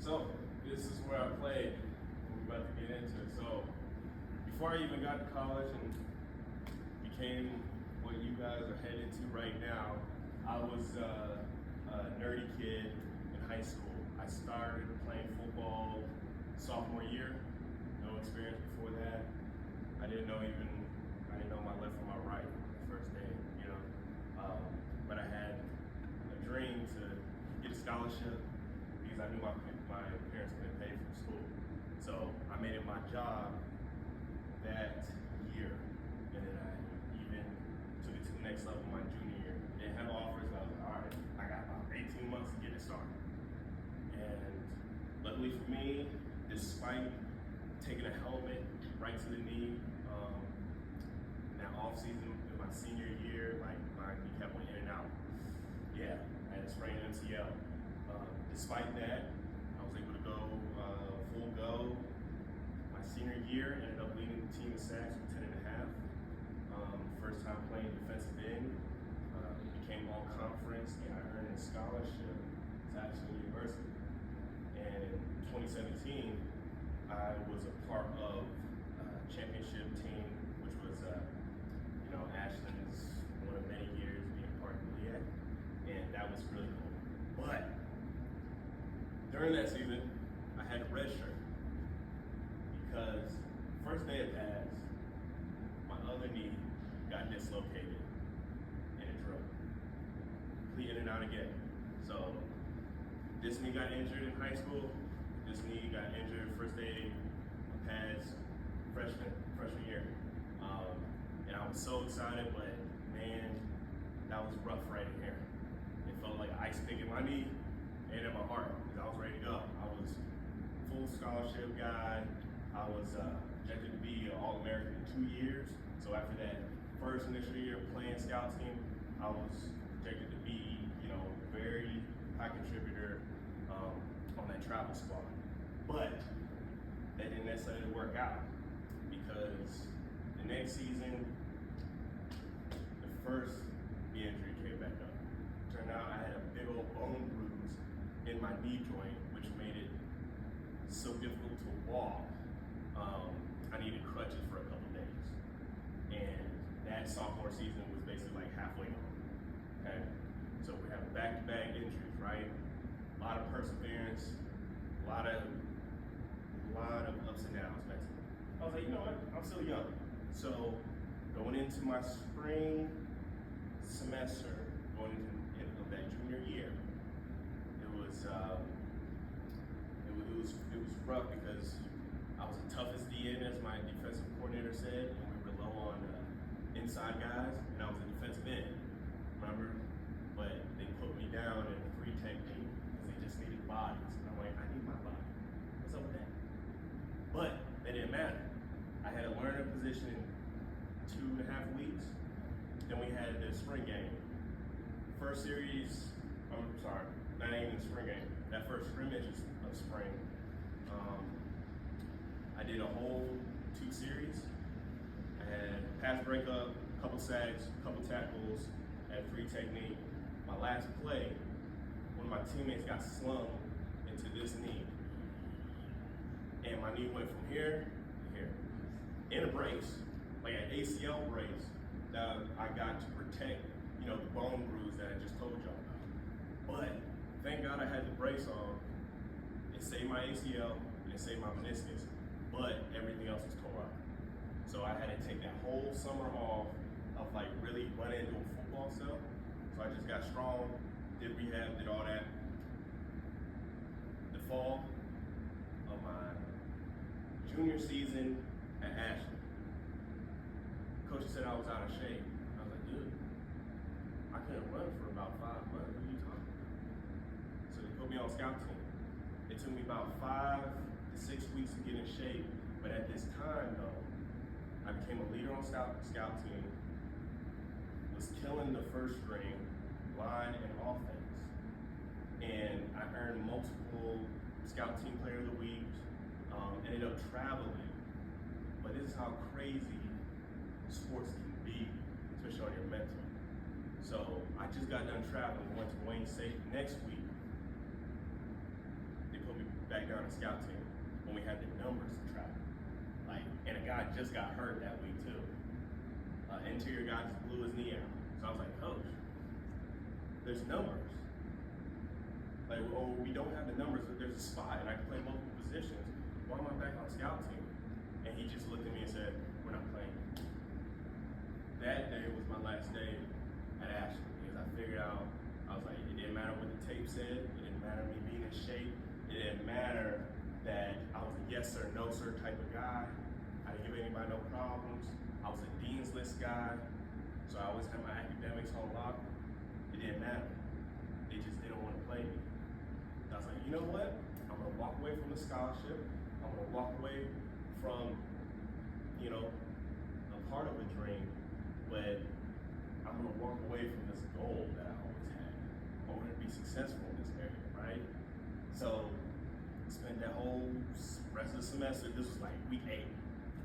So, this is where I played, we're about to get into it. So, before I even got to college and became what you guys are headed to right now, I was a nerdy kid in high school. I started playing football sophomore year, no experience before that. I didn't know my left from my right the first day, but I had a dream to get a scholarship because I knew my parents couldn't pay for school. So I made it my job that year, and then I even took it to the next level my junior year. Didn't have offers, but I was like, all right, I got about 18 months to get it started. And luckily for me, despite taking a helmet right to the knee, in that off season in my senior year, like my kneecap went in and out. Yeah, I had a sprained MCL. Despite that, I was able to go full go. My senior year, ended up leading the team in sacks with 10 and a half. First time playing defensive end, became all conference, and I earned a scholarship to Ashland University. And in 2017, I was a part of a championship team, which was Ashland's one of many years being part of the league, and that was really cool. But during that season, I had a red shirt because first day of pads, my other knee got dislocated in a drill. Complete in and out again. So this knee got injured in high school. This knee got injured first day of pads, freshman year. And I was so excited, but man, that was rough right in here. It felt like an ice pick in my knee and in my heart because I was ready to go. I was full scholarship guy. I was projected to be an All-American in 2 years. So after that first initial year playing scout team, I was projected to be, very high contributor on that travel squad. But that didn't necessarily work out because the next season, the first knee injury came back up. Turned out I had a big old bone bruise in my knee joint, which made it so difficult to walk. I needed crutches for a couple days. And that sophomore season was basically like halfway gone, okay? So we have back-to-back injuries, right? A lot of perseverance, a lot of ups and downs mentally. I was like, you know what, I'm still young. So going into my spring semester, going into that junior year, it was rough because I was the toughest DN, as my defensive coordinator said, and we were low on inside guys, and I was a defensive end, remember? But they put me down in a 3 technique because they just needed bodies. And I'm like, I need my body. What's up with that? But it didn't matter. I had to learn a position in 2.5 weeks. Then we had the spring game. First series, not even the spring game. That first scrimmage of spring, I did a whole 2 series. I had pass breakup, couple sacks, couple tackles, had 3 technique. My last play, one of my teammates got slung into this knee. And my knee went from here to here. In a brace, like an ACL brace that I got to protect, the bone bruise that I just told y'all about. But thank God I had the brace on. It saved my ACL and it saved my meniscus, but everything else was tore up. So I had to take that whole summer off of really running into a football cell. So I just got strong, did rehab, did all that. The fall of my junior season at Ashland, coach said I was out of shape. I was like, dude, I couldn't run for about 5 months. What are you talking about? So they put me on scout team. It took me about 5 to 6 weeks to get in shape. But at this time, though, I became a leader on scout team, was killing the first string, line and offense. And I earned multiple scout team player of the week, ended up traveling. But this is how crazy sports can be, especially on your mental. So I just got done traveling, went to Wayne State next week. They put me back back down to scout team when we had the numbers to track. Like, and a guy just got hurt that week too. Interior guy just blew his knee out. So I was like, coach, there's numbers. Like, oh, we don't have the numbers, but there's a spot and I can play multiple positions. Why am I back on scout team? And he just looked at me and said, we're not playing. That day was my last day at Ashland because I figured out, I was like, it didn't matter what the tape said, it didn't matter me being in shape, it didn't matter that I was a yes sir, no sir type of guy. I didn't give anybody no problems. I was a dean's list guy, so I always had my academics on lock. It didn't matter. They just didn't want to play me. I was like, you know what? I'm gonna walk away from the scholarship. I'm gonna walk away from, you know, a part of a dream, but I'm gonna walk away from this goal that I always had. I wanted to be successful in this area, right? So I spent that whole rest of the semester, this was like week 8.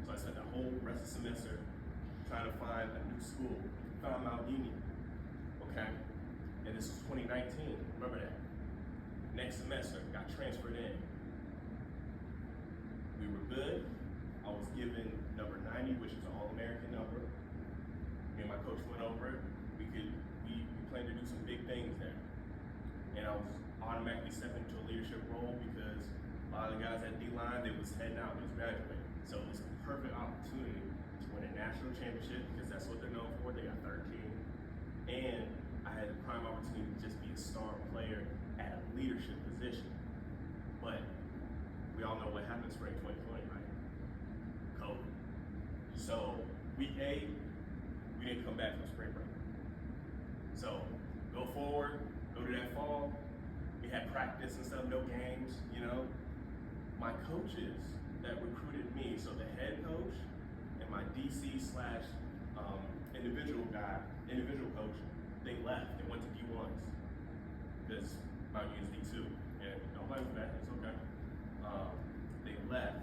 So I spent the whole rest of the semester trying to find a new school. Found Mount Union, okay? And this was 2019, remember that. Next semester, got transferred in. We were good. I was given number 90, which is an All-American number. Me and my coach went over it. We planned to do some big things there. And I was automatically stepping into a leadership role because a lot of the guys at D-line, they was heading out, they was graduating. So it was a perfect opportunity to win a national championship because that's what they're known for. They got 13. And I had the prime opportunity to just be a star player at a leadership position. But we all know what happened spring 2020, right? COVID. So week 8, we didn't come back from spring break. So go forward, go to that fall. We had practice and stuff, no games, you know. My coaches that recruited me, so the head coach and my DC slash individual coach, they left and went to D1s because Mount Union's D2. And don't blame for that, it's okay. They left,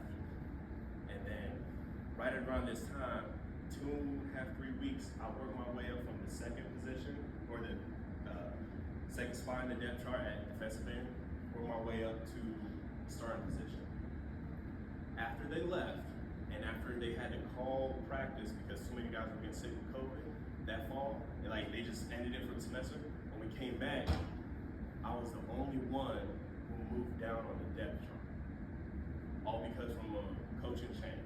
and then right around this time, 2.5, 3 weeks, I worked my way up from the second position, or the second spot in the depth chart at defensive end, worked my way up to the starting position. After they left, and after they had to call practice because too many guys were getting sick with COVID that fall, and like they just ended it for the semester. When we came back, I was the only one who moved down on the depth chart. All because from a coaching change.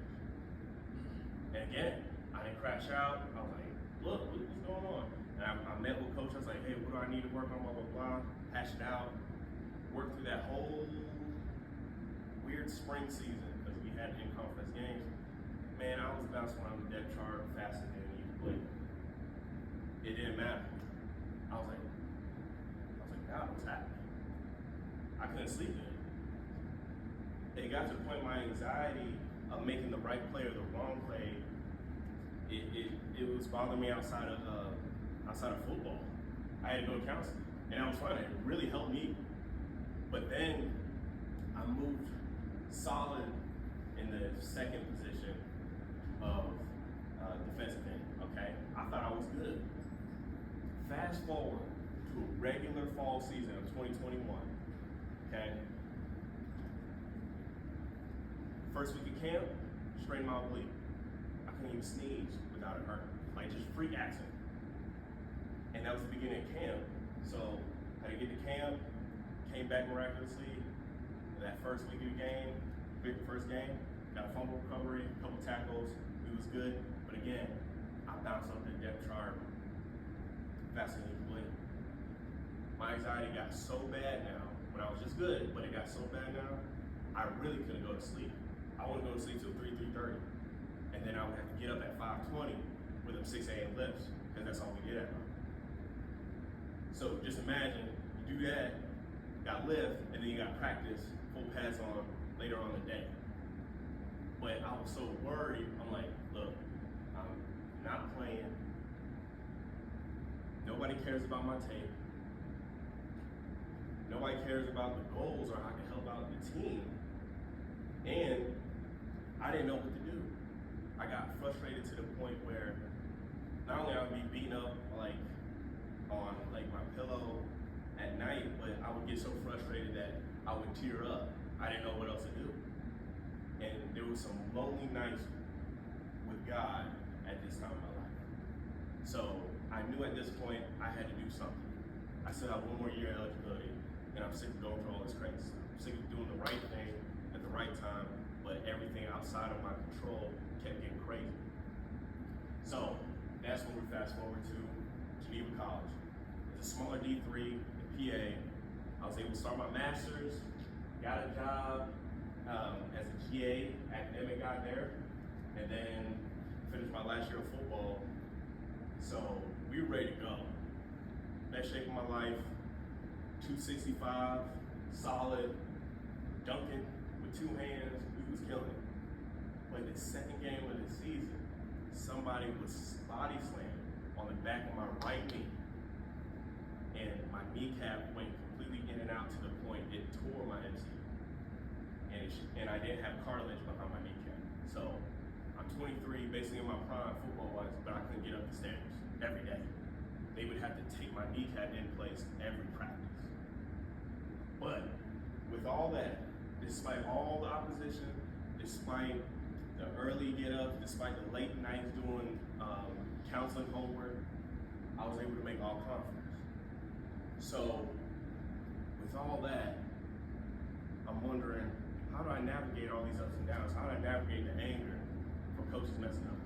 And again, I didn't crash out. I was like, look, what's going on? And I met with coach. I was like, hey, what do I need to work on? Blah, blah, blah. Hash it out. Worked through that whole weird spring season because we had in-conference games. Man, I was bouncing around the depth chart faster than you could blink. It didn't matter. I was like, God, what's happening? I couldn't sleep then. It got to the point my anxiety of making the right play or the wrong play, it was bothering me outside of football. I had to go to counseling, and that was fun. It really helped me. But then I moved solid in the second position of defensive end. Okay, I thought I was good. Fast forward to a regular fall season of 2021. Okay. First week of camp, straightened my oblique. I couldn't even sneeze without it hurting. Like just freak accident. And that was the beginning of camp. So I had to get to camp, came back miraculously. That first week of the game, first game, got a fumble recovery, a couple tackles, it was good. But again, I bounced up the depth chart faster than you can blink. My anxiety got so bad now, when I was just good, but it got so bad now, I really couldn't go to sleep. I wouldn't go to sleep till 3:30. And then I would have to get up at 5:20 with them 6 a.m. lifts, because that's all we did at home. So just imagine, you do that, got lift, and then you got practice, full pads on later on in the day. But I was so worried, I'm like, look, I'm not playing. Nobody cares about my tape. Nobody cares about the goals or how I can help out the team. And I didn't know what to do. I got frustrated to the point where not only I would be beating up like on like my pillow at night, but I would get so frustrated that I would tear up. I didn't know what else to do. And there was some lonely nights with God at this time of my life. So I knew at this point I had to do something. I still have one more year of eligibility, and I'm sick of going through all this crazy stuff. I'm sick of doing the right thing at the right time, but everything outside of my control kept getting crazy. So that's when we fast forward to Geneva College. It's a smaller D3 in PA. I was able to start my master's, got a job as a GA, academic guy there, and then finished my last year of football. So we were ready to go. Best shape of my life, 265, solid, dunking with two hands, we was killing it. But the second game of the season, somebody was body slammed on the back of my right knee, and my kneecap went completely in and out to the point it tore my MCL. And I didn't have cartilage behind my kneecap. So I'm 23, basically in my prime football-wise, but I couldn't get up the stairs every day. They would have to take my kneecap in place every practice. But with all that, despite all the opposition, despite the early get-ups, despite the late nights doing counseling homework, I was able to make all conference. So with all that, I'm wondering, how do I navigate all these ups and downs? How do I navigate the anger from coaches messing up?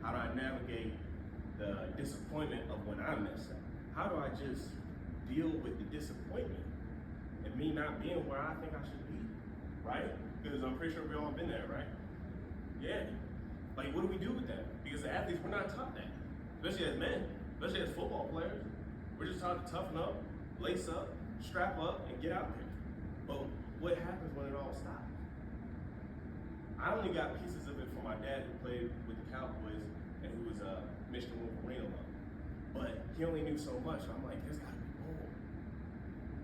How do I navigate the disappointment of when I mess up? How do I just deal with the disappointment and me not being where I think I should be, right? Because I'm pretty sure we all been there, right? Yeah. Like, what do we do with that? Because the athletes, we're not taught that, especially as men, especially as football players. We're just taught to toughen up, lace up, strap up, and get out there. But what happens when it all stops? I only got pieces of it from my dad who played with the Cowboys and who was a Michigan Wolverine alum. But he only knew so much. So I'm like, there's gotta be more.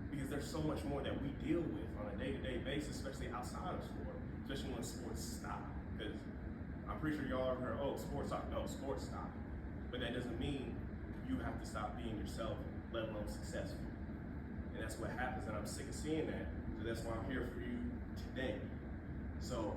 Because there's so much more that we deal with on a day-to-day basis, especially outside of sport, especially when sports stop. Because I'm pretty sure y'all have heard, oh, sports stop. No, sports stop. But that doesn't mean you have to stop being yourself, let alone successful. And that's what happens, and I'm sick of seeing that. So that's why I'm here for you today. So